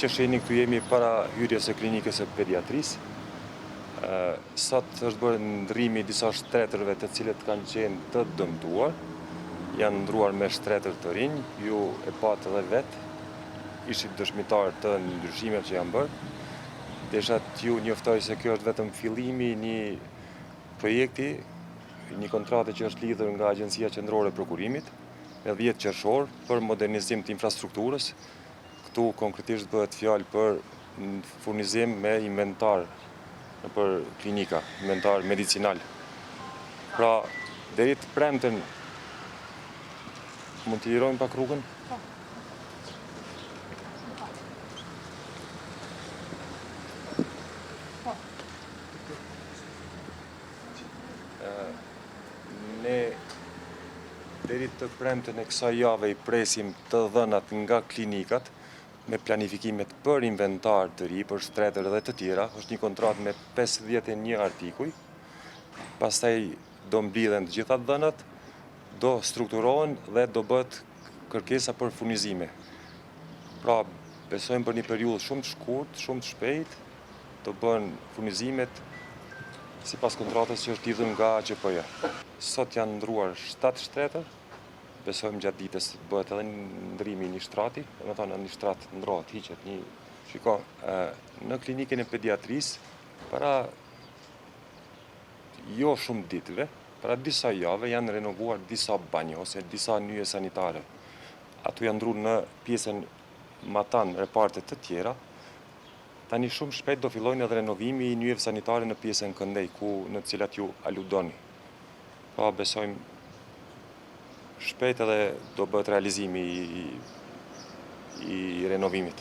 që shihni këtu jemi para hyrjes së klinikës së pediatrisë. Sot është bërë ndrrimi i disa shtretërve të cilët kanë qenë të dëmtuar. Janë ndruar me shtretër të rinj, ju e patë edhe vetë, ishit dëshmitar të ndryshimeve që janë bërë. Desha t'ju njoftoj se kjo është vetëm fillimi i një projekti, një kontrate që është lidhur nga Agjencia Qendrore e Prokurimit me 10 qershor për modernizim të infrastrukturës. Këtu konkretisht bëhet fjalë për furnizim me inventar për klinika, inventar medicinal. Pra, deri të premten, mund t'i lirojmë pak rrugën? Ne deri të premten e kësaj jave i presim të dhënat nga klinikat me planifikimet për inventar të ri, për shtretër dhe të tjera. Është një kontratë me 51 artikuj. Pastaj do mblidhen të gjitha dhënat, do strukturohen dhe do bëhet kërkesa për furnizime. Pra, besojmë për një periudhë shumë të shkurt, shumë të shpejt, do bëhen furnizimet sipas kontratës që është lidhur nga AQP-ja. Sot janë ndruar 7 shtretër. Besojmë gjatë ditës bëhet edhe ndrimi i një shtrati, domethënë një shtrat ndrohet, hiqet një. Shiko, në klinikën e pediatrisë, para jo shumë ditëve, para disa jave janë renovuar disa banjo ose disa nyje sanitare. Ato janë ndruar në pjesën matan reparte të tjera. Tani shumë shpejt do fillojnë edhe renovimi i nyjeve sanitare në pjesën Këndej, në të cilat ju aludoni. Pa besojmë shpejt edhe do bëhet realizimi i renovimit.